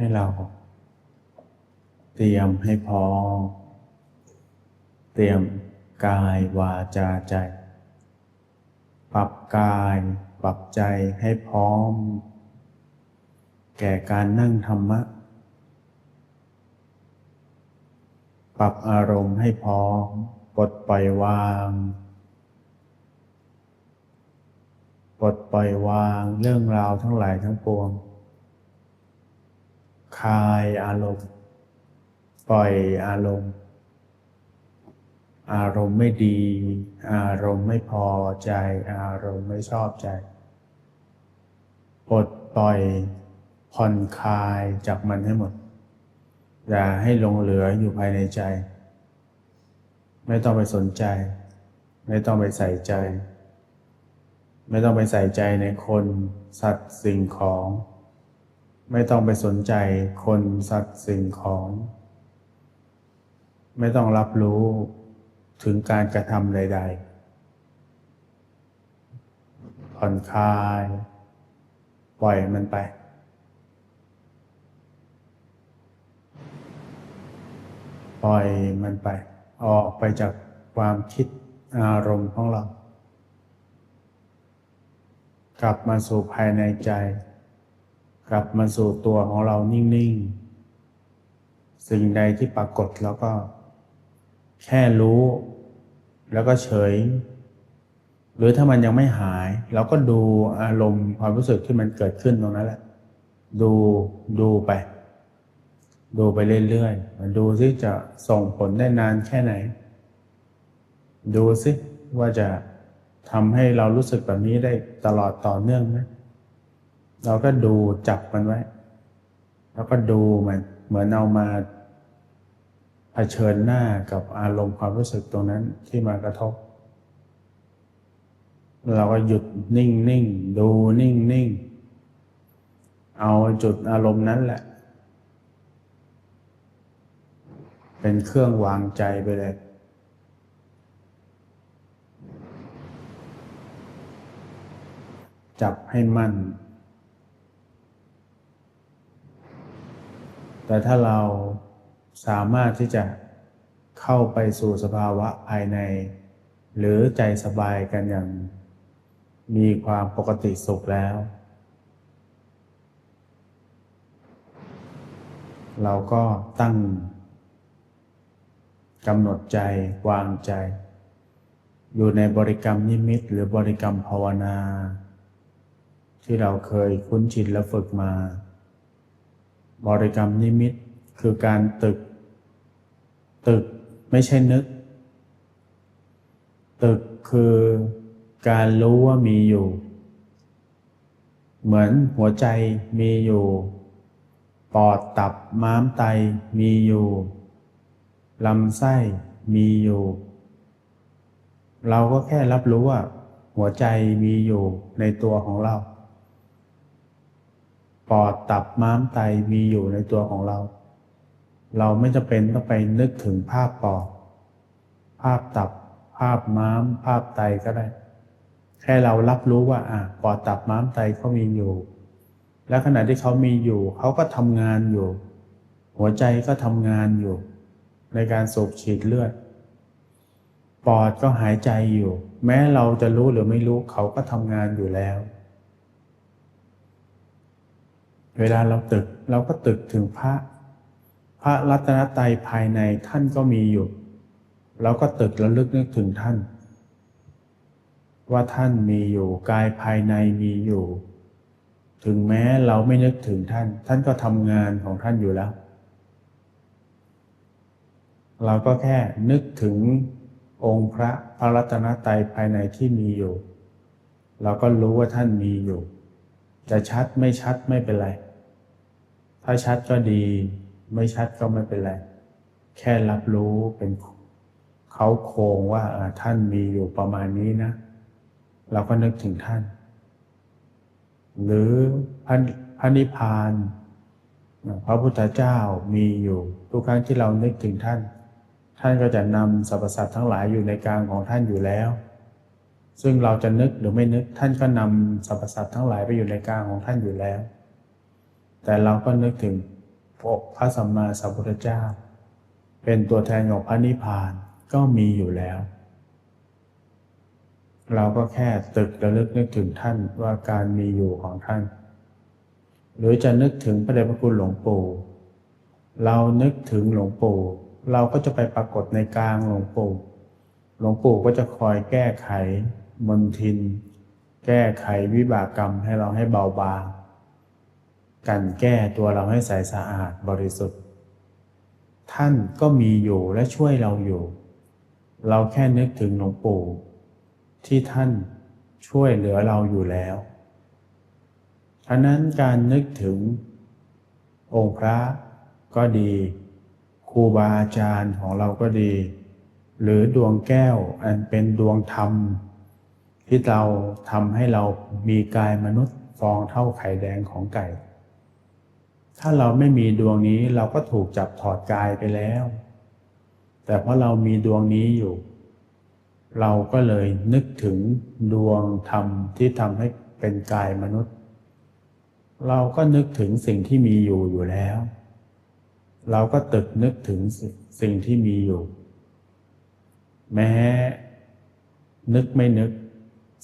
ให้เราเตรียมให้พร้อมเตรียมกายวาจาใจปรับกายปรับใจให้พร้อมแก่การนั่งธรรมะปรับอารมณ์ให้พร้อมปลดปล่อยวางปลดปล่อยวางเรื่องราวทั้งหลายทั้งปวงคลายอารมณ์ปล่อยอารมณ์อารมณ์ไม่ดีอารมณ์ไม่พอใจอารมณ์ไม่ชอบใจปลดปล่อยผ่อนคลายจากมันให้หมดอย่าให้หลงเหลืออยู่ภายในใจไม่ต้องไปสนใจไม่ต้องไปใส่ใจไม่ต้องไปใส่ใจในคนสัตว์สิ่งของไม่ต้องไปสนใจคนสัตว์สิ่งของไม่ต้องรับรู้ถึงการกระทำใดๆผ่อนคลายปล่อยมันไปปล่อยมันไปออกไปจากความคิดอารมณ์ของเรากลับมาสู่ภายในใจกลับมาสู่ตัวของเรานิ่งๆสิ่งใดที่ปรากฏแล้วก็แค่รู้แล้วก็เฉยหรือถ้ามันยังไม่หายเราก็ดูอารมณ์ความรู้สึกที่มันเกิดขึ้นตรงนั้นแหละดูไปดูไปเรื่อยๆดูซิจะส่งผลได้นานแค่ไหนดูซิว่าจะทำให้เรารู้สึกแบบนี้ได้ตลอดต่อเนื่องไหมเราก็ดูจับมันไว้แล้วก็ดูมันเหมือนเอามาเผชิญหน้ากับอารมณ์ความรู้สึกตรงนั้นที่มากระทบเราก็หยุดนิ่งๆดูนิ่งๆเอาจุดอารมณ์นั้นแหละเป็นเครื่องวางใจไปเลยจับให้มั่นแต่ถ้าเราสามารถที่จะเข้าไปสู่สภาวะภายในหรือใจสบายกันอย่างมีความปกติสุขแล้วเราก็ตั้งกำหนดใจวางใจอยู่ในบริกรรมนิมิตหรือบริกรรมภาวนาที่เราเคยคุ้นชินและฝึกมาบริกรรมนิมิตคือการตึกไม่ใช่นึกตึกคือการรู้ว่ามีอยู่เหมือนหัวใจมีอยู่ปอดตับม้ามไตมีอยู่ลำไส้มีอยู่เราก็แค่รับรู้ว่าหัวใจมีอยู่ในตัวของเราปอดตับม้ามไตมีอยู่ในตัวของเราเราไม่จำเป็นต้องไปนึกถึงภาพปอดภาพตับภาพม้ามภาพไตก็ได้แค่เรารับรู้ว่าปอดตับม้ามไตเขามีอยู่และขณะที่เขามีอยู่เขาก็ทำงานอยู่หัวใจก็ทำงานอยู่ในการสูบฉีดเลือดปอดก็หายใจอยู่แม้เราจะรู้หรือไม่รู้เขาก็ทำงานอยู่แล้วเวลาเราตึกเราก็ตึกถึงพระรัตนตรัยภายในท่านก็มีอยู่เราก็ตึกระลึกนึกถึงท่านว่าท่านมีอยู่กายภายในมีอยู่ถึงแม้เราไม่นึกถึงท่านท่านก็ทำงานของท่านอยู่แล้วเราก็แค่นึกถึงองค์พระรัตนตรัยภายในที่มีอยู่เราก็รู้ว่าท่านมีอยู่จะชัดไม่ชัดไม่เป็นไรถ้าชัดก็ดีไม่ชัดก็ไม่เป็นไรแค่รับรู้เป็นเขาโครงว่าท่านมีอยู่ประมาณนี้นะเราก็นึกถึงท่านหรือพระนิพพานพระพุทธเจ้ามีอยู่ทุกครั้งที่เรานึกถึงท่านท่านก็จะนำสรรพสัตว์ทั้งหลายอยู่ในกลางของท่านอยู่แล้วซึ่งเราจะนึกหรือไม่นึกท่านก็นำสรรพสัตว์ทั้งหลายไปอยู่ในกลางของท่านอยู่แล้วแต่เราก็นึกถึง พระสัมมาสัมพุทธเจ้าเป็นตัวแทนของพระนิพพานก็มีอยู่แล้วเราก็แค่ตึกระลึกนึกถึงท่านว่าการมีอยู่ของท่านหรือจะนึกถึงพระเดชพระคุณหลวงปู่เรานึกถึงหลวงปู่เราก็จะไปปรากฏในกลางหลวงปู่หลวงปู่ก็จะคอยแก้ไขมลทินแก้ไขวิบากกรรมให้เราให้เบาบางกันแก้ตัวเราให้ใสสะอาดบริสุทธิ์ท่านก็มีอยู่และช่วยเราอยู่เราแค่นึกถึงหลวงปู่ที่ท่านช่วยเหลือเราอยู่แล้วฉะนั้นการนึกถึงองค์พระก็ดีครูบาอาจารย์ของเราก็ดีหรือดวงแก้วอันเป็นดวงธรรมที่เราทำให้เรามีกายมนุษย์ฟองเท่าไข่แดงของไก่ถ้าเราไม่มีดวงนี้เราก็ถูกจับถอดกายไปแล้วแต่เพราะเรามีดวงนี้อยู่เราก็เลยนึกถึงดวงธรรมที่ทำให้เป็นกายมนุษย์เราก็นึกถึงสิ่งที่มีอยู่แล้วเราก็ตึกนึกถึงสิ่งที่มีอยู่แม้นึกไม่นึก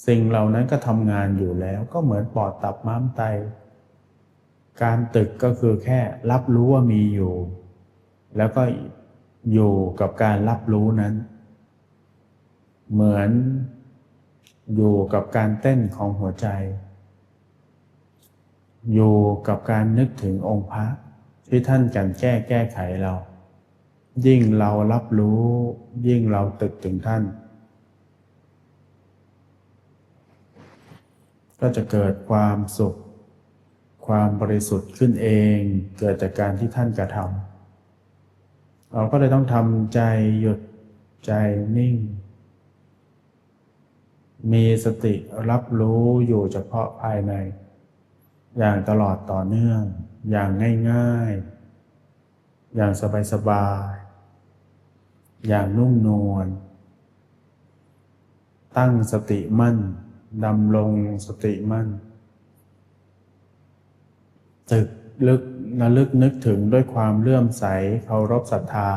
สิ่งเหล่านั้นก็ทำงานอยู่แล้วก็เหมือนปอดตับม้ามไตการตึกก็คือแค่รับรู้ว่ามีอยู่แล้วก็อยู่กับการรับรู้นั้นเหมือนอยู่กับการเต้นของหัวใจอยู่กับการนึกถึงองค์พระที่ท่านกันแก้ไขเรายิ่งเรารับรู้ยิ่งเราตึกถึงท่านก็จะเกิดความสุขความบริสุทธิ์ขึ้นเองเกิดจากการที่ท่านกระทำเราก็เลยต้องทำใจหยุดใจนิ่งมีสติรับรู้อยู่เฉพาะภายในอย่างตลอดต่อเนื่องอย่างง่ายๆอย่างสบายๆอย่างนุ่มนวลตั้งสติมั่นดำรงสติมั่นตึกลึกระลึกนึกถึงด้วยความเลื่อมใสเคารพศรัทธา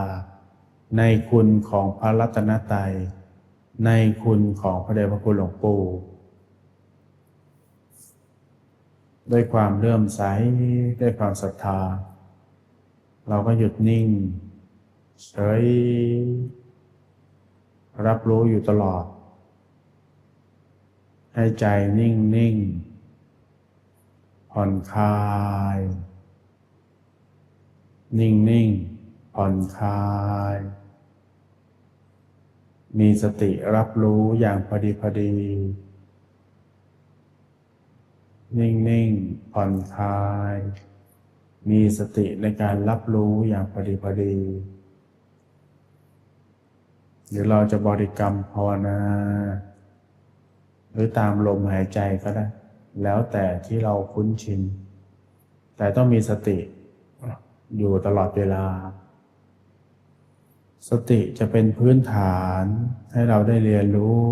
ในคุณของพระรัตนตรัยในคุณของพระเดชพระคุณหลวงปู่ด้วยความเลื่อมใสด้วยความศรัทธาเราก็หยุดนิ่งเฉยรับรู้อยู่ตลอดให้ใจนิ่งผ่อนคลายนิ่งผ่อนคลายมีสติรับรู้อย่างพอดีนิ่งผ่อนคลายมีสติในการรับรู้อย่างพอดีหรือเราจะบริกรรมภาวนาหรือตามลมหายใจก็ได้แล้วแต่ที่เราคุ้นชินแต่ต้องมีสติอยู่ตลอดเวลาสติจะเป็นพื้นฐานให้เราได้เรียนรู้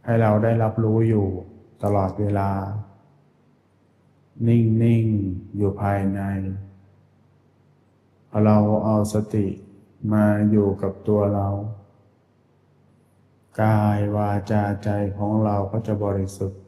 ให้เราได้รับรู้อยู่ตลอดเวลานิ่งอยู่ภายในพอเราเอาสติมาอยู่กับตัวเรากายวาจาใจของเราก็จะบริสุทธิ์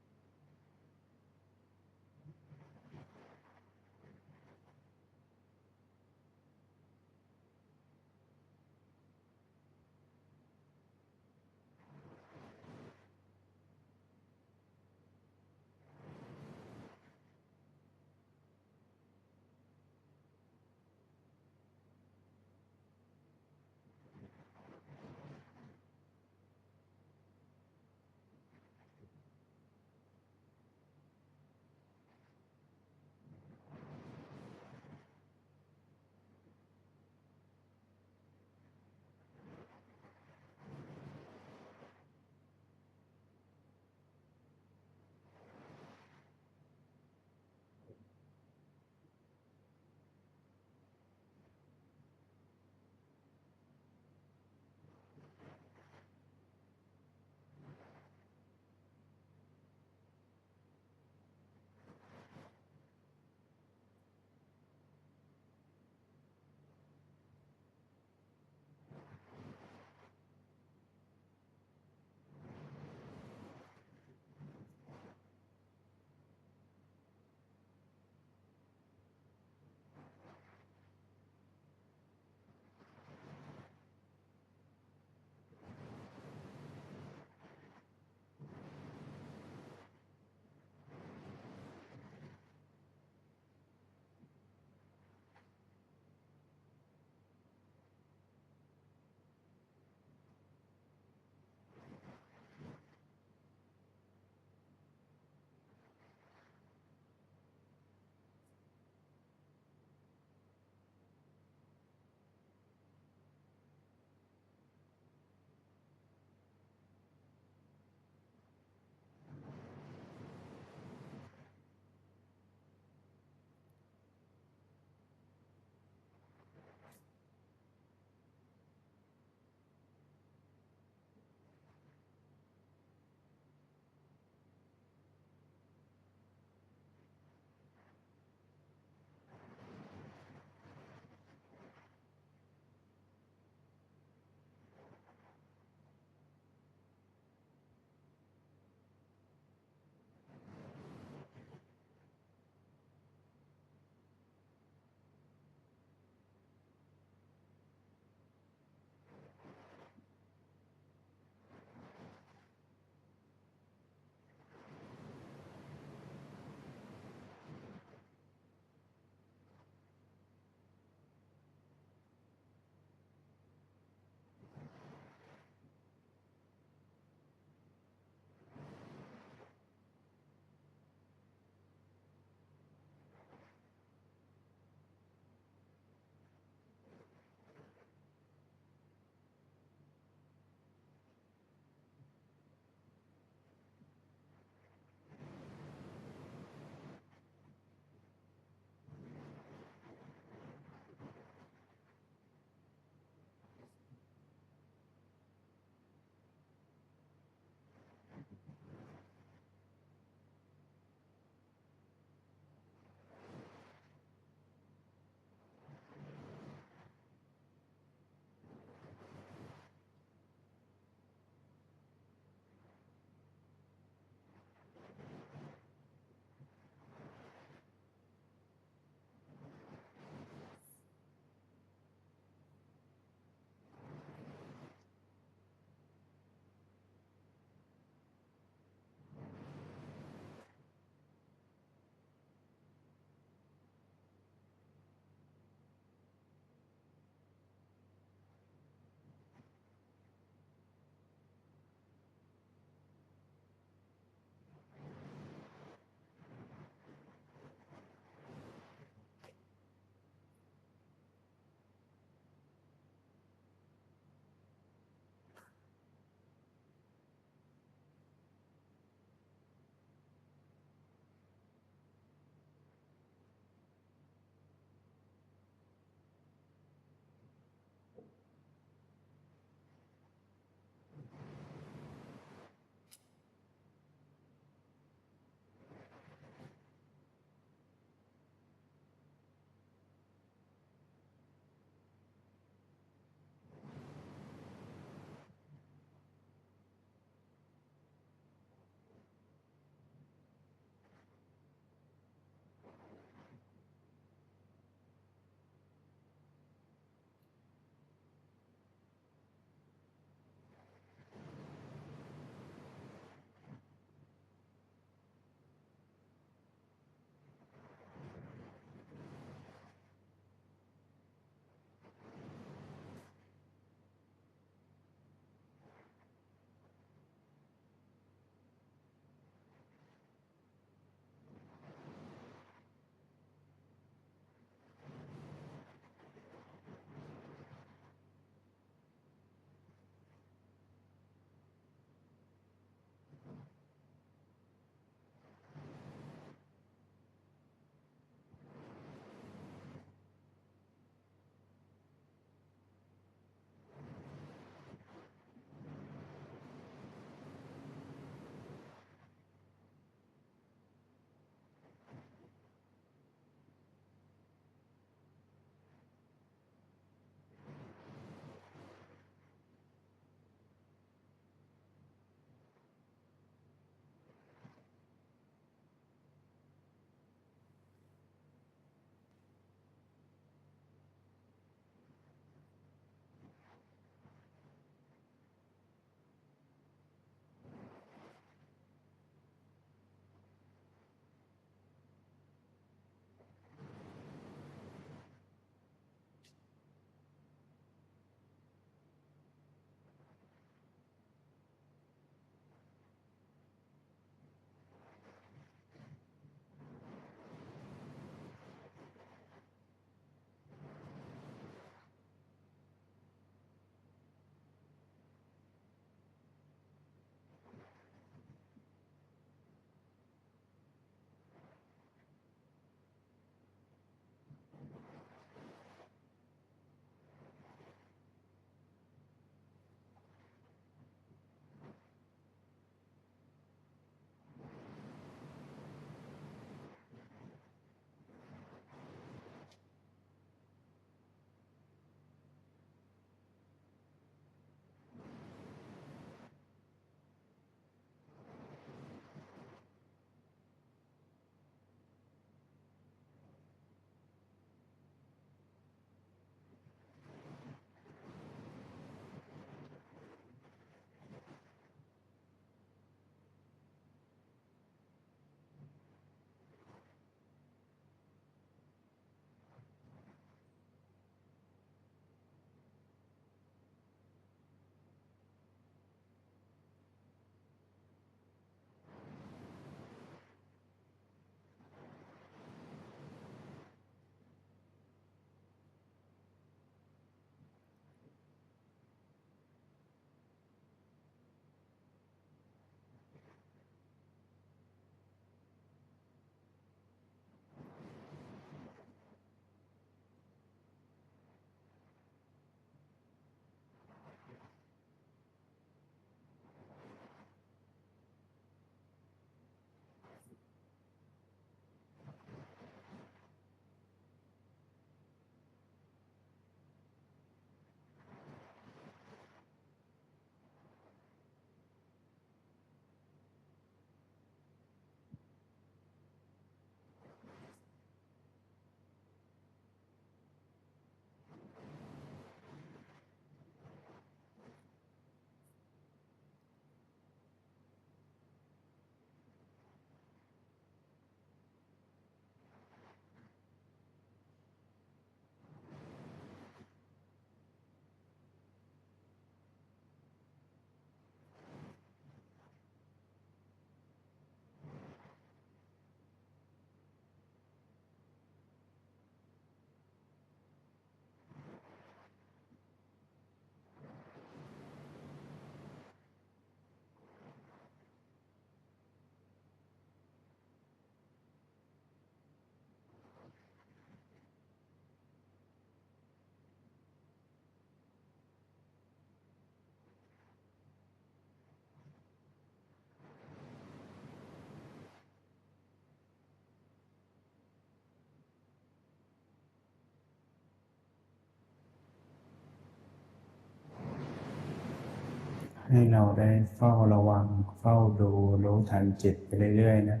ให้เราได้เฝ้าระวังเฝ้าดูรู้ทันจิตไปเรื่อยๆนะ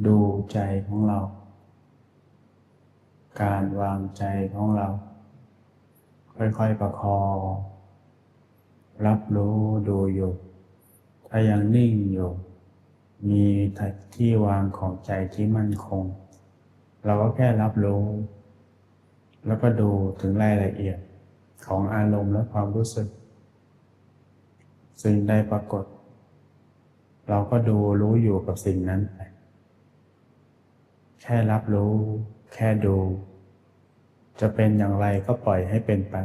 ดูใจของเราการวางใจของเราค่อยๆประคองรับรู้ดูอยู่ถ้ายังนิ่งอยู่มีที่วางของใจที่มั่นคงเราก็แค่รับรู้แล้วก็ดูถึงรายละเอียดของอารมณ์และความรู้สึกสิ่งใดปรากฏเราก็ดูรู้อยู่กับสิ่งนั้นไปแค่รับรู้แค่ดูจะเป็นอย่างไรก็ปล่อยให้เป็นไป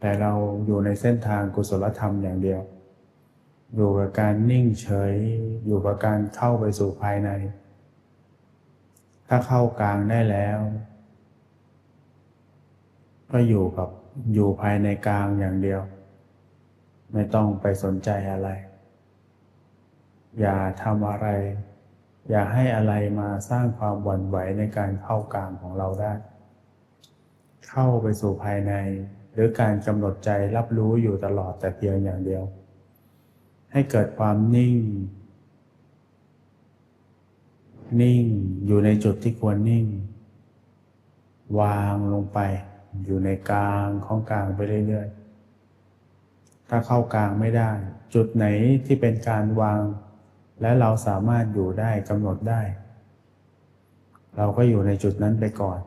แต่เราอยู่ในเส้นทางกุศลธรรมอย่างเดียวอยู่กับการนิ่งเฉยอยู่กับการเข้าไปสู่ภายในถ้าเข้ากลางได้แล้วก็อยู่ภายในกลางอย่างเดียวไม่ต้องไปสนใจอะไรอย่าทำอะไรอย่าให้อะไรมาสร้างความหวั่นไหวในการเข้ากลางของเราได้เข้าไปสู่ภายในหรือการกำหนดใจรับรู้อยู่ตลอดแต่เพียงอย่างเดียวให้เกิดความนิ่งอยู่ในจุดที่ควรนิ่งวางลงไปอยู่ในกลางของกลางไปเรื่อยๆถ้าเข้ากลางไม่ได้จุดไหนที่เป็นการวางและเราสามารถอยู่ได้กำหนดได้เราก็อยู่ในจุดนั้นไปก่อน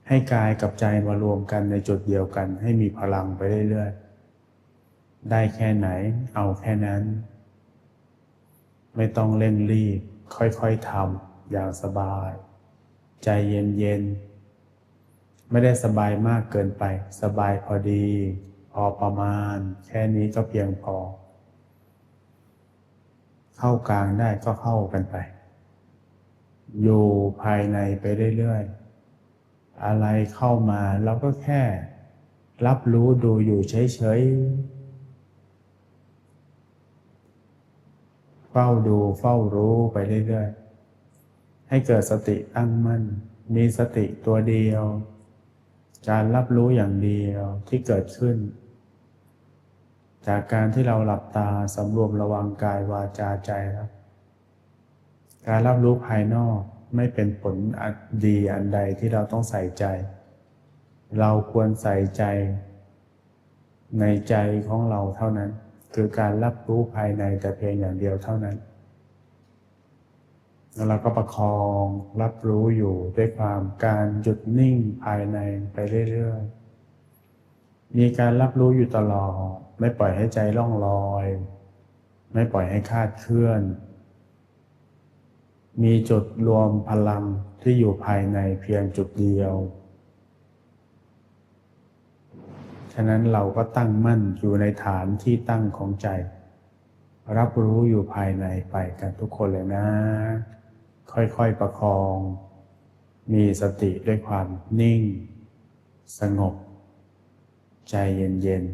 ให้กายกับใจมารวมกันในจุดเดียวกันให้มีพลังไปเรื่อยๆได้แค่ไหนเอาแค่นั้นไม่ต้องเร่งรีบค่อยๆทำอย่างสบายใจเย็นๆไม่ได้สบายมากเกินไปสบายพอดีพอประมาณแค่นี้ก็เพียงพอเข้ากลางได้ก็เข้ากันไปอยู่ภายในไปเรื่อยๆอะไรเข้ามาเราก็แค่รับรู้ดูอยู่เฉยๆเฝ้าดูเฝ้ารู้ไปเรื่อยๆให้เกิดสติตั้งมั่นมีสติตัวเดียวการรับรู้อย่างเดียวที่เกิดขึ้นจากการที่เราหลับตาสำรวมระวังกายวาจาใจครับการรับรู้ภายนอกไม่เป็นผลอันดีอันใดที่เราต้องใส่ใจเราควรใส่ใจในใจของเราเท่านั้นคือการรับรู้ภายในแต่เพียงอย่างเดียวเท่านั้นแล้วเราก็ประคองรับรู้อยู่ด้วยความการหยุดนิ่งภายในไปเรื่อยๆมีการรับรู้อยู่ตลอดไม่ปล่อยให้ใจล่องลอยไม่ปล่อยให้คลาดเคลื่อนมีจุดรวมพลังที่อยู่ภายในเพียงจุดเดียวฉะนั้นเราก็ตั้งมั่นอยู่ในฐานที่ตั้งของใจรับรู้อยู่ภายในไปกันทุกคนเลยนะค่อยๆประคองมีสติด้วยความนิ่งสงบใจเย็นๆ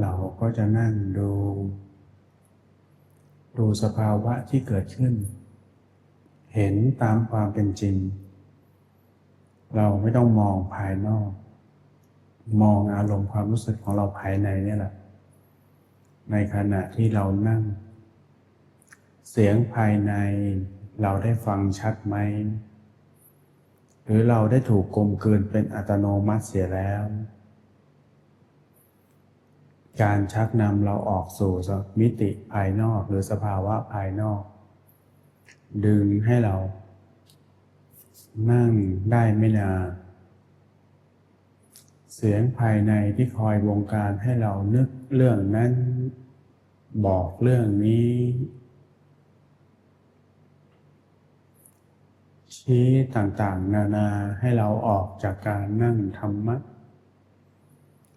เราก็จะนั่งดูสภาวะที่เกิดขึ้นเห็นตามความเป็นจริงเราไม่ต้องมองภายนอกมองอารมณ์ความรู้สึกของเราภายในนี่แหละในขณะที่เรานั่งเสียงภายในเราได้ฟังชัดไหมหรือเราได้ถูกกลมกลืนเป็นอัตโนมัติเสียแล้วการชักนำเราออกสู่มิติภายนอกหรือสภาวะภายนอกดึงให้เรานั่งได้ไม่นานเสียงภายในที่คอยบงการให้เรานึกเรื่องนั้นบอกเรื่องนี้ชี้ต่างๆนานาให้เราออกจากการนั่งธรรมะ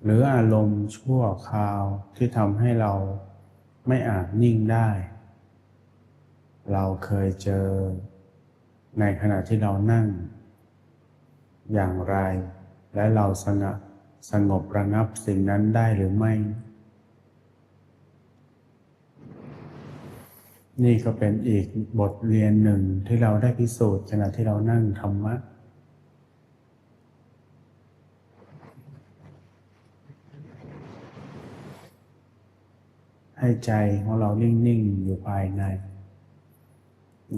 หรืออารมณ์ชั่วคราวที่ทำให้เราไม่อาจนิ่งได้เราเคยเจอในขณะที่เรานั่งอย่างไรและเราสงบระงับสิ่งนั้นได้หรือไม่นี่ก็เป็นอีกบทเรียนหนึ่งที่เราได้พิสูจน์ขณะที่เรานั่งธรรมะให้ใจของเรานิ่งๆอยู่ภายใน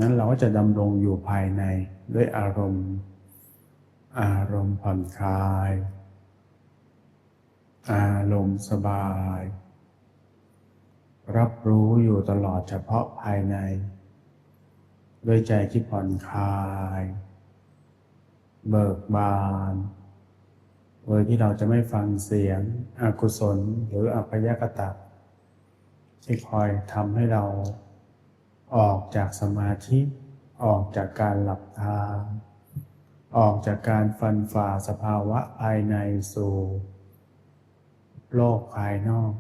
นั้นเราก็จะดำรงอยู่ภายในด้วยอารมณ์ผ่อนคลายอารมณ์สบายรับรู้อยู่ตลอดเฉพาะภายในด้วยใจที่ผ่อนคลายเบิกบานโดยที่เราจะไม่ฟังเสียงอกุศลหรืออัพยกตะที่คอยทำให้เราออกจากสมาธิออกจากการหลับตาออกจากการฟันฝ่าสภาวะภายในสู่โลกภายนอก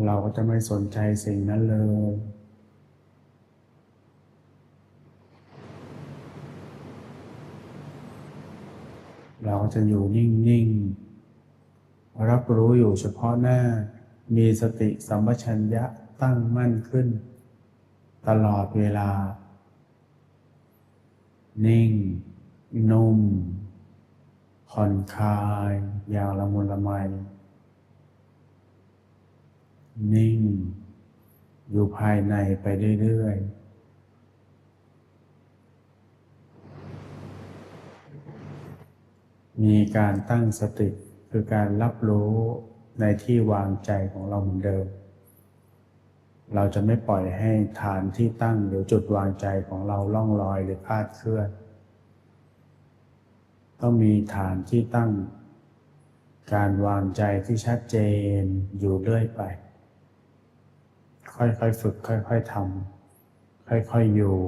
เราก็จะไม่สนใจสิ่งนั้นเลยเราจะอยู่นิ่งๆรับรู้อยู่เฉพาะหน้ามีสติสัมปชัญญะตั้งมั่นขึ้นตลอดเวลานิ่งนุ่มผ่อนคลายอย่างละมุนละไมนิ่งอยู่ภายในไปเรื่อยๆมีการตั้งสติคือการรับรู้ในที่วางใจของเราเหมือนเดิมเราจะไม่ปล่อยให้ฐานที่ตั้งหรือจุดวางใจของเราล่องลอยหรือคลาดเคลื่อนต้องมีฐานที่ตั้งการวางใจที่ชัดเจนอยู่เรื่อยไปค่อยๆฝึกค่อยๆทำค่อยๆอยู่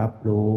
รับรู้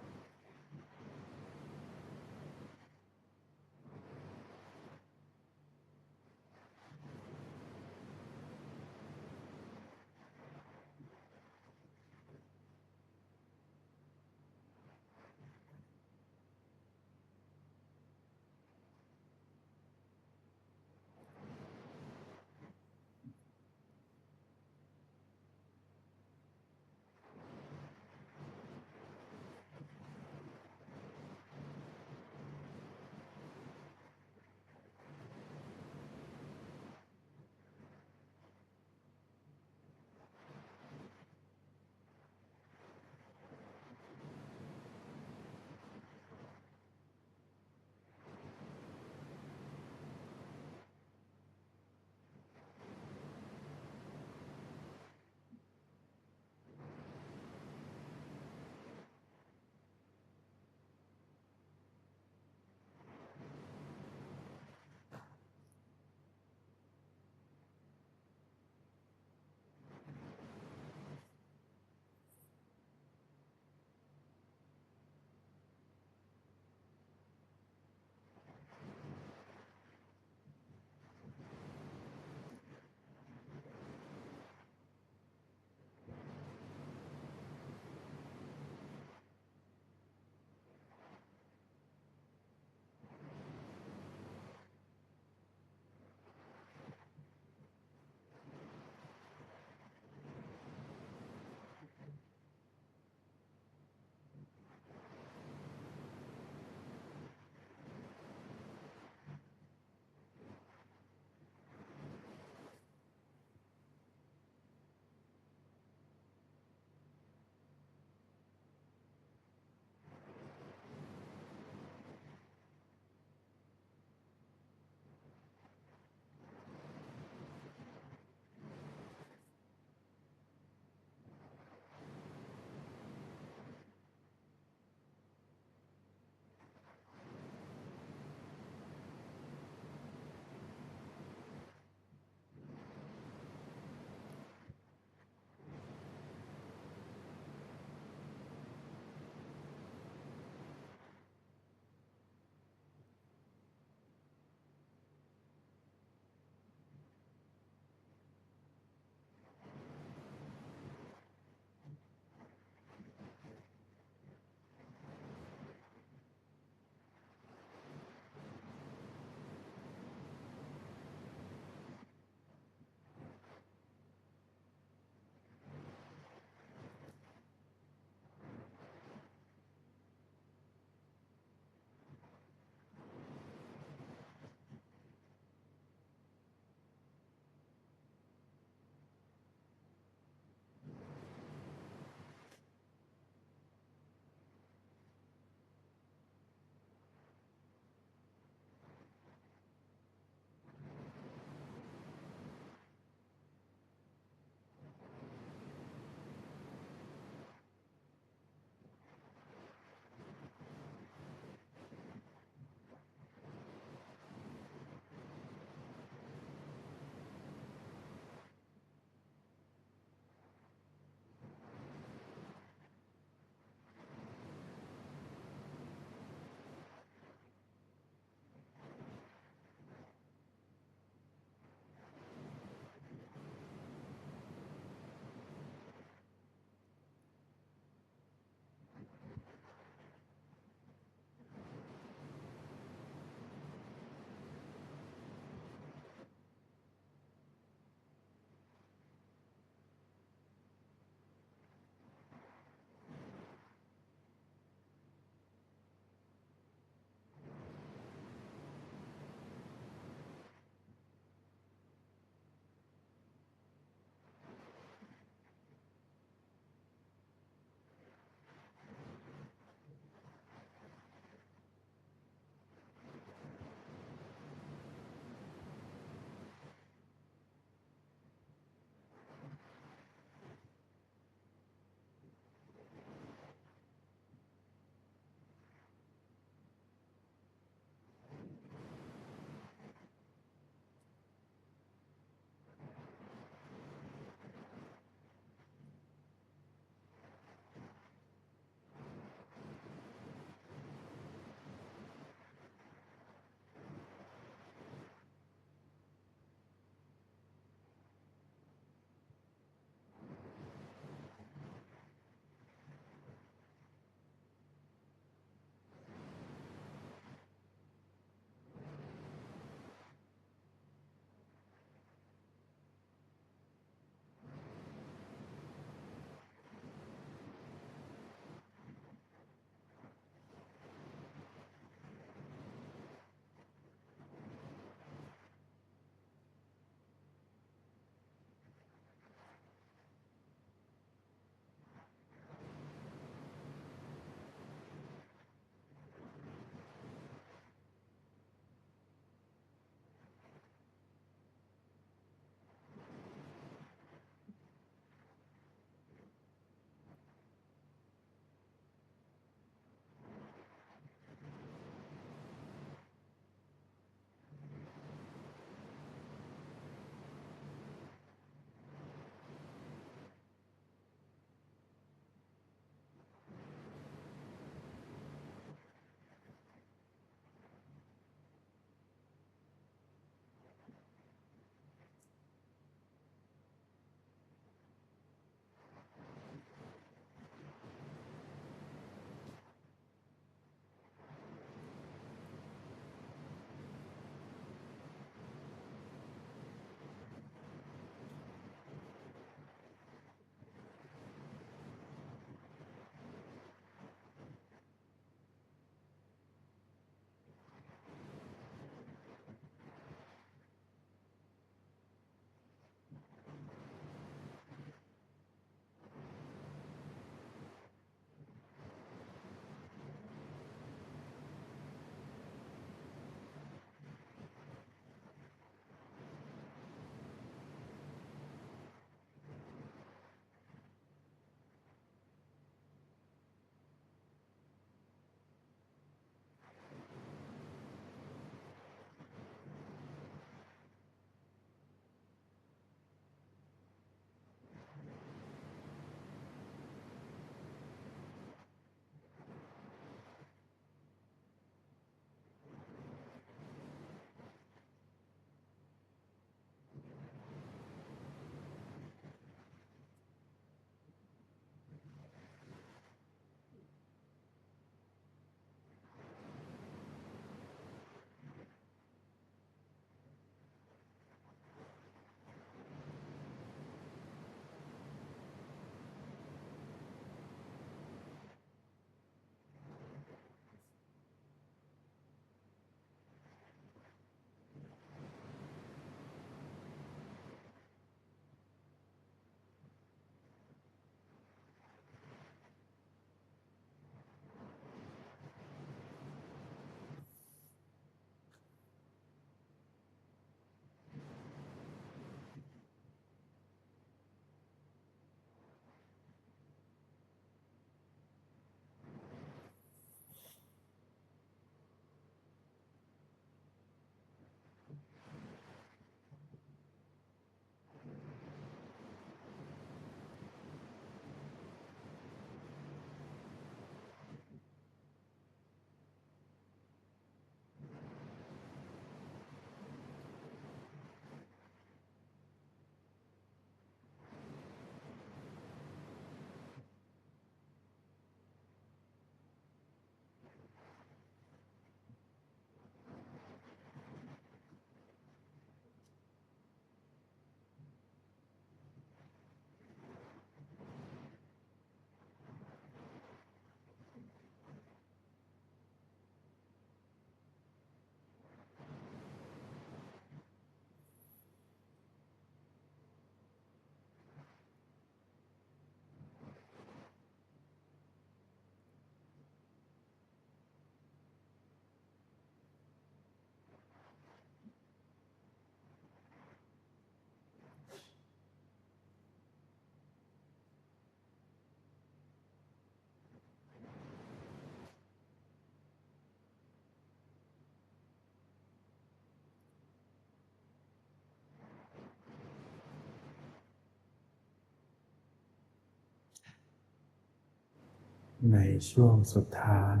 ในช่วงสุดท้าย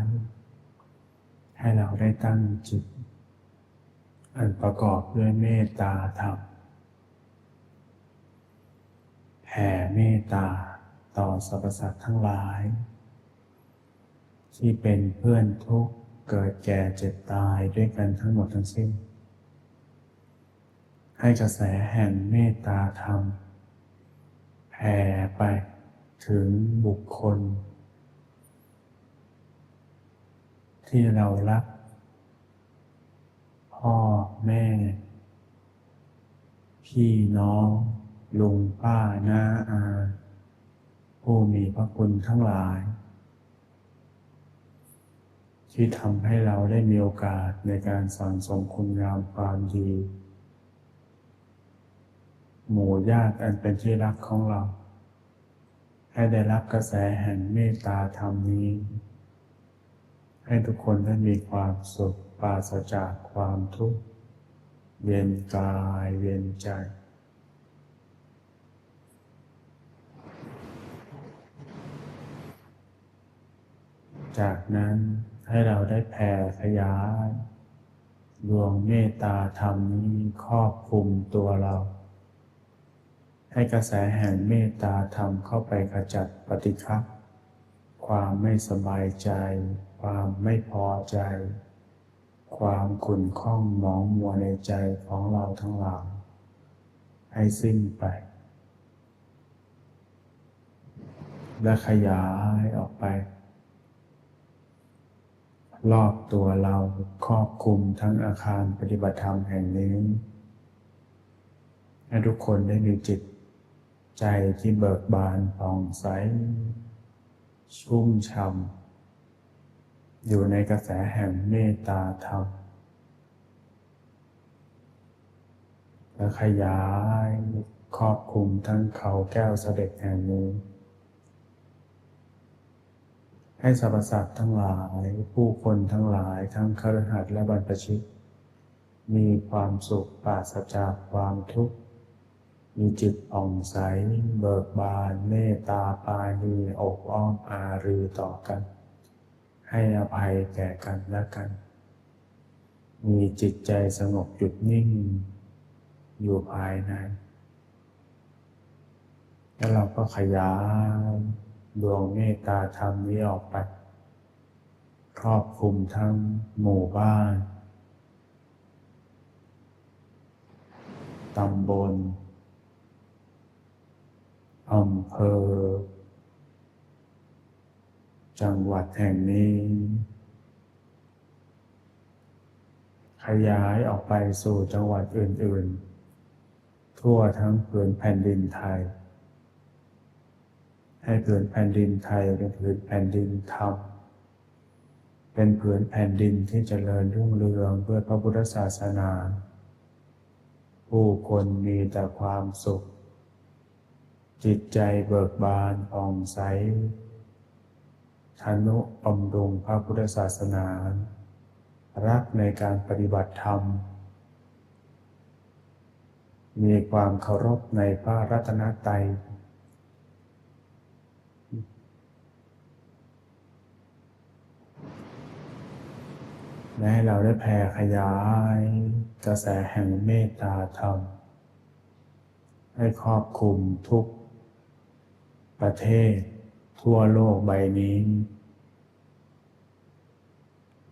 ให้เราได้ตั้งจิตอันประกอบด้วยเมตตาธรรมแผ่เมตตาต่อสรรพสัตว์ทั้งหลายที่เป็นเพื่อนทุกข์เกิดแก่เจ็บตายด้วยกันทั้งหมดทั้งสิ้นให้กระแสแห่งเมตตาธรรมแผ่ไปถึงบุคคลที่เรารักพ่อแม่พี่น้องลุงป้าน้าอาผู้มีพระคุณทั้งหลายที่ทำให้เราได้มีโอกาสในการสั่งสมคุณงามความดีหมู่ญาติอันเป็นที่รักของเราให้ได้รับกระแสแห่งเมตตาธรรมนี้ให้ทุกคนได้มีความสุขปราศจากความทุกข์เย็นกายเย็นใจจากนั้นให้เราได้แผ่ขยายดวงเมตตาธรรมนี้ครอบคลุมตัวเราให้กระแสแห่งเมตตาธรรมเข้าไปขจัดปฏิฆะความไม่สบายใจความไม่พอใจความขุ่นข้องหมองมัวในใจของเราทั้งหลายให้สิ้นไปและขยายออกไปรอบตัวเราครอบคลุมทั้งอาคารปฏิบัติธรรมแห่งนี้ให้ทุกคนได้มีจิตใจที่เบิกบานผ่องใสชุ่มช่ำอยู่ในกระแสแห่งเมตตาธรรมและขยายครอบคลุมทั้งเขาแก้วเสด็จแห่งนี้ให้สรรพสัตว์ทั้งหลายผู้คนทั้งหลายทั้งคฤหัสถ์และบรรพชิตมีความสุขปราศจากความทุกข์มีจิตผ่องใสเบิกบานเมตตาปราณีอบอ้อมอารีต่อกันให้อภัยแก่กันและกันมีจิตใจสงบหยุดนิ่งอยู่ภายในแล้วเราก็ขยายดวงเมตตาธรรมนี้ออกไปครอบคลุมทั้งหมู่บ้านตำบลอำเภอจังหวัดแห่งนี้ขยายออกไปสู่จังหวัดอื่นๆทั่วทั้งผืนแผ่นดินไทยให้ผืนแผ่นดินไทยเป็นผืนแผ่นดินธรรมเป็นผืนแผ่นดินที่เจริญรุ่งเรืองเพื่อพระพุทธศาสนาผู้คนมีแต่ความสุขจิตใจเบิกบานผ่องใสทนุบำรุงพระพุทธศาสนารักในการปฏิบัติธรรมมีความเคารพในพระรัตนตรัยและให้เราได้แผ่ขยายกระแสแห่งเมตตาธรรมให้ครอบคลุมทุกประเทศทั่วโลกใบนี้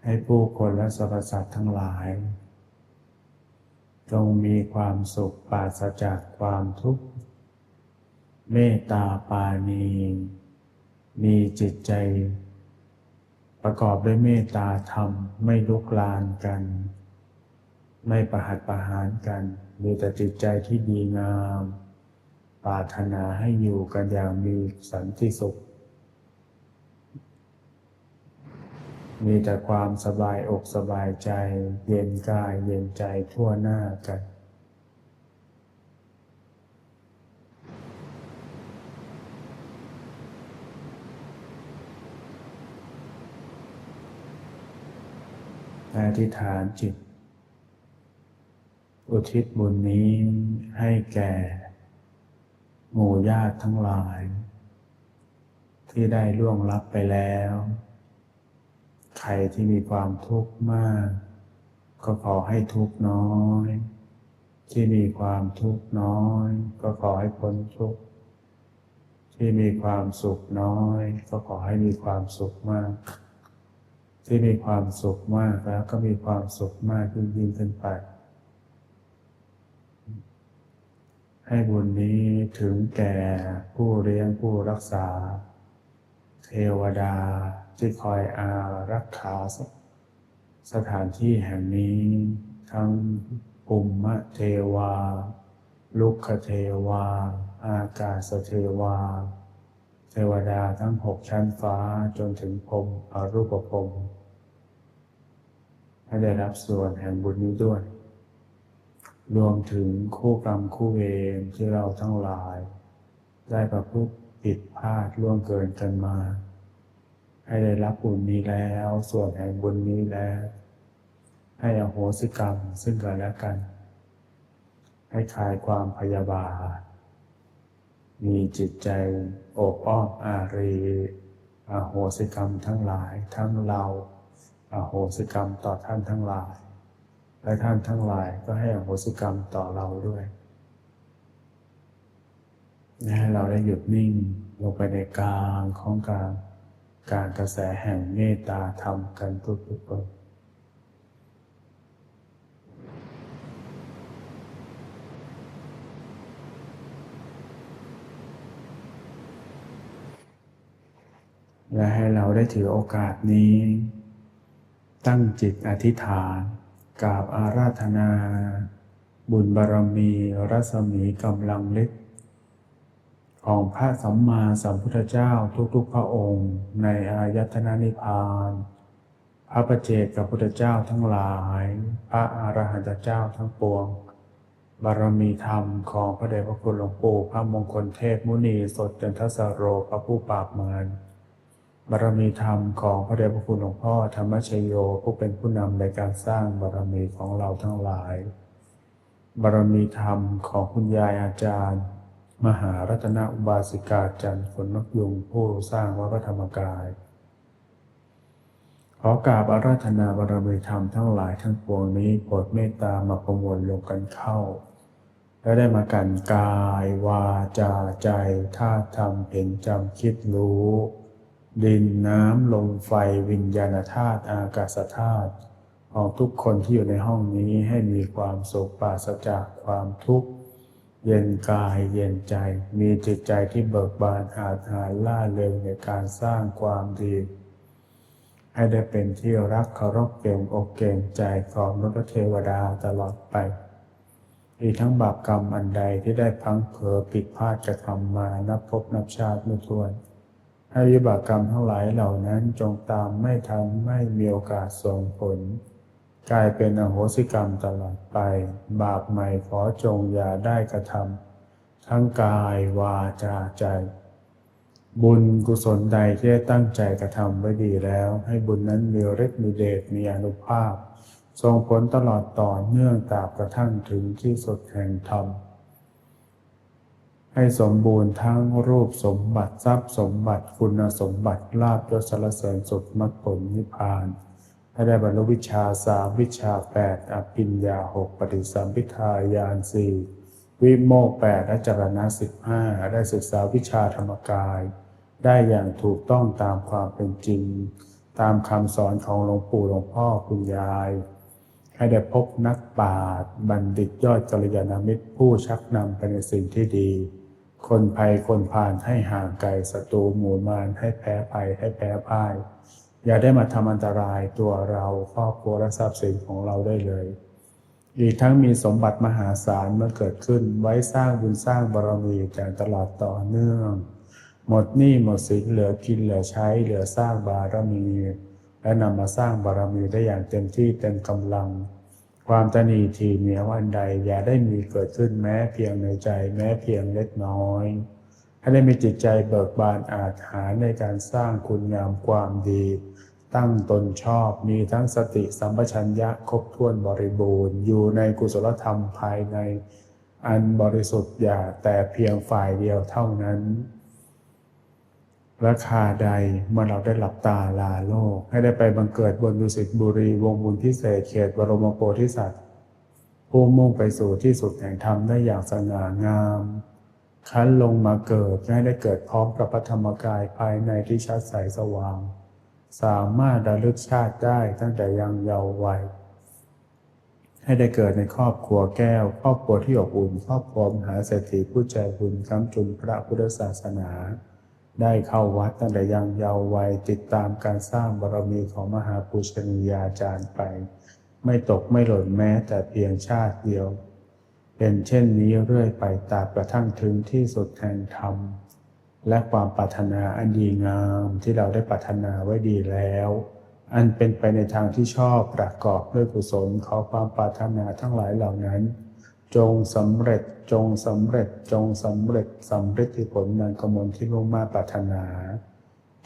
ให้ผู้คนและสรรพสัตว์ทั้งหลายจงมีความสุขปราศจากความทุกข์เมตตาปราณีมีจิตใจประกอบด้วยเมตตาธรรมไม่ลุกลานกันไม่ประหัตประหารกันมีแต่จิตใจที่ดีงามปรารถนาให้อยู่กันอย่างมีสันติสุขมีแต่ความสบายอกสบายใจเย็นกายเย็นใจทั่วหน้ากันอธิษฐานจิตอุทิศบุญนี้ให้แก่หมู่ญาติทั้งหลาย ที่ได้ล่วงลับไปแล้ว ใครที่มีความทุกข์มากก็ขอให้ทุกข์น้อยที่มีความทุกข์น้อยก็ขอให้พ้นทุกข์ที่มีความสุขน้อยก็ขอให้มีความสุขมากที่มีความสุขมากแล้วก็มีความสุขมากยิ่งขึ้นไปให้บุญนี้ถึงแก่ผู้เลี้ยงผู้รักษาเทวดาที่คอยอารักขาสถานที่แห่งนี้ทั้งภูมิเทวาลุกขเทวาอากาศเทวาเทวดาทั้ง6ชั้นฟ้าจนถึงพรหมอรูปพรหมให้ได้รับส่วนแห่งบุญนี้ด้วยรวมถึงคู่กรรมคู่เวรที่เราทั้งหลายได้ประพฤติผิดพลาดล่วงเกินกันมาให้ได้รับบุญนี้แล้วส่วนแห่งบุญนี้แล้วให้อโหสิกรรมซึ่งกันและกันให้คลายความพยาบาทมีจิตใจโอบอ้อมอารีอโหสิกรรมทั้งหลายทั้งเราอโหสิกรรมต่อท่านทั้งหลายและท่านทั้งหลายก็ให้อโหสิกรรมต่อเราด้วยให้เราได้หยุดนิ่งลงไปในกลางของการกระแสแห่งเมตตาธรรมกันทุกๆคนและให้เราได้ถือโอกาสนี้ตั้งจิตอธิษฐานกราบอาราธนาบุญบารมีรัศมีกำลังฤทธิ์ของพระสัมมาสัมพุทธเจ้าทุกๆพระองค์ในอายตนะนิพพานพระปัจเจกพุทธเจ้าทั้งหลายพระอรหันตเจ้าทั้งปวงบารมีธรรมของพระเดชพระคุณหลวงปู่พระมงคลเทพมุนีสดจันทสโรพระผู้ปราบมารบารมีธรรมของพระเดชพระคุณหลวงพ่อธรรมชโยผู้เป็นผู้นำในการสร้างบารมีของเราทั้งหลายบารมีธรรมของคุณยายอาจารย์มหารัตนอุบาสิกาจันทร์ขนนกยุงผู้สร้างวัดพระธรรมกายขอกราบอาราธนาบารมีธรรมทั้งหลายทั้งปวงนี้โปรดเมตตามาประมวลรวมกันเข้าและได้มากันกายวาจาใจธาตุธรรมเห็นจำคิดรู้ดินน้ำลมไฟวิญญาณธาตุอากาศธาตุของทุกคนที่อยู่ในห้องนี้ให้มีความสุขปราศจากความทุกข์เย็นกายเย็นใจมีจิตใจที่เบิกบานอาถรรพ์ล่าเริงในการสร้างความดีให้ได้เป็นที่รักเคารพเกรงอกเกรงใจของมนุษย์เทวดาตลอดไปอีกทั้งบาปกรรมอันใดที่ได้พลั้งเผลอผิดพลาดกระทำมานับภพนับชาติไม่ถ้วนให้วิบากกรรมทั้งหลายเหล่านั้นจงตามไม่ทันไม่มีโอกาสส่งผลกลายเป็นอโหสิกรรมตลอดไปบาปใหม่ขอจงอย่าได้กระทำทั้งกายวาจาใจบุญกุศลใดที่ได้ตั้งใจกระทำไว้ดีแล้วให้บุญนั้นมีฤทธิ์มีเดชมีอานุภาพส่งผลตลอดต่อเนื่องตราบกระทั่งถึงที่สุดแห่งธรรมให้สมบูรณ์ทั้งรูปสมบัติทรัพย์สมบัติคุณสมบัติลาภยศสรรเสริญสุขมรรคผลนิพพานให้ได้บรรลุวิชา3วิชา8อภิญญา6ปฏิสัมภิทาญาณ4วิโมกข์8และจรณะ15ได้ศึกษาวิชาธรรมกายได้อย่างถูกต้องตามความเป็นจริงตามคำสอนของหลวงปู่หลวงพ่อคุณยายให้ได้พบนักปราชญ์บัณฑิตยอดกัลยาณมิตรผู้ชักนำไปในสิ่งที่ดีคนภัยคนพาลให้ห่างไกลศัตรูหมู่มารให้แพ้ภัยให้แพ้พ่ายอย่าได้มาทำอันตรายตัวเราครอบครัวและทรัพย์สินของเราได้เลยอีกทั้งมีสมบัติมหาศาลเมื่อเกิดขึ้นไว้สร้างบุญสร้างบารมีอย่างตลอดต่อเนื่องหมดหนี้หมดสินเหลือกินเหลือใช้เหลือสร้างบารมีและนำมาสร้างบารมีได้อย่างเต็มที่เต็มกำลังความตนีทีเหนียวอันใดอย่าได้มีเกิดขึ้นแม้เพียงในใจแม้เพียงเล็กน้อยให้ได้มีจิตใจเบิกบานอาจหาในการสร้างคุณงามความดีตั้งตนชอบมีทั้งสติสัมปชัญญะครบถ้วนบริบูรณ์อยู่ในกุศลธรรมภายในอันบริสุทธิ์อย่าแต่เพียงฝ่ายเดียวเท่านั้น ราคาใดเมื่อเราได้หลับตาลาโลกให้ได้ไปบังเกิดบนดุสิตบุรีวงบุญพิเศษเขตบรมโพธิสัตว์ผู้มุ่งไปสู่ที่สุดแห่งธรรมได้อย่างสง่างามคั้นลงมาเกิดให้ได้เกิดพร้อมกับพระธรรมกายภายในที่ชัดใสสว่างสามารถระลึกชาติได้ตั้งแต่ยังเยาว์วัยให้ได้เกิดในครอบครัวแก้วครอบครัวที่อบอุ่นครอบครัวมหาเศรษฐีผู้ใจบุญค้ำจุนพระพุทธศาสนาได้เข้าวัดตั้งแต่ยังเยาว์วัยติดตามการสร้างบารมีของมหาปูชนียาจารย์ไปไม่ตกไม่หล่นแม้แต่เพียงชาติเดียวเป็นเช่นนี้เรื่อยไปตราบกระทั่งถึงที่สุดแห่งธรรมและความปรารถนาอันดีงามที่เราได้ปรารถนาไว้ดีแล้วอันเป็นไปในทางที่ชอบประกอบด้วยกุศลขอความปรารถนาทั้งหลายเหล่านั้นจงสำเร็จจงสำเร็จจงสำเร็จสำเร็จที่ผลนั้นกมลที่มุ่งมาปรารถนา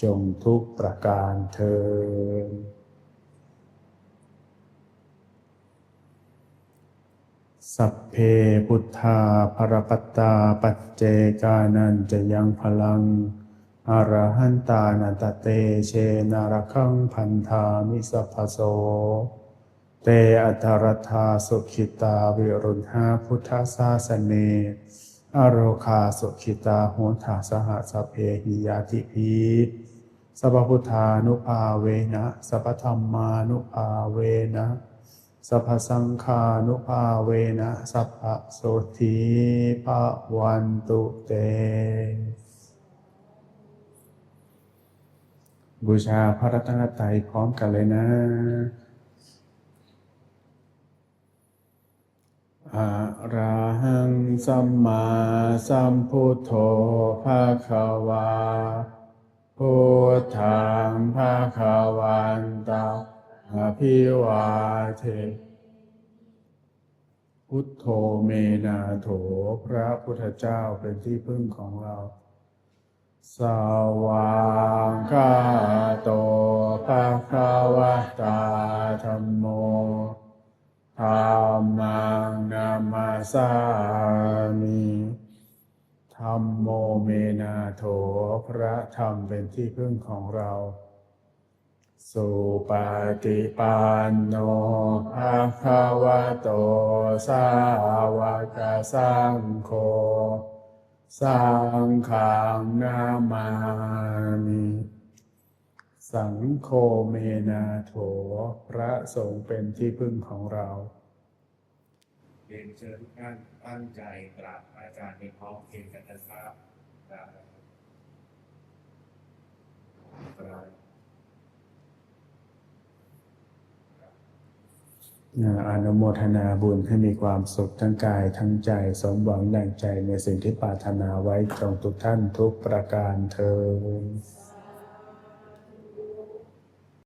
จงทุกประการเทอญสัพเพพุทธาภรปัตตาปัจเจกานันจะยังพลังอรหันตานันตเตเชนารคังพันธามิสัพพโสเตอัตถรธาสุขิตาวิรุณหาพุทธศาสเนอโรคาสุขิตาโหทาสหสัพเพหิยาติพีสัพพพุทธานุภาเวนะสัพพธัมมานุภาเวนะสัพพสังฆานุภาเวนะสัพพโสธีภวันตุเตบูชาพระรัตนตรัยพร้อมกันเลยนะอะระหังสัมมาสัมพุทโธภะคะวาพุทธังภะคะวันตังอภิวาเทพุทโธเมนาโถพระพุทธเจ้าเป็นที่พึ่งของเราสวากขาโตภะคะวะตาธัมโมธัมมังนัมมัสสามิธัมโมเมนาโถพระธรรมเป็นที่พึ่งของเราสุปฏิปันโนภะคะวะโตสาวกสังโฆสังฆังนามามิสังโฆเมนาโถพระสงฆ์เป็นที่พึ่งของเราเรียนเชิญทุกท่านตั้งใจกราบอาจารย์ในพร้อมเพรียงกันนะครับอนุโมทนาบุญให้มีความสุขทั้งกายทั้งใจสมหวังดังใจในสิ่งที่ปรารถนาไว้จงทุกท่านทุกประการเทอญ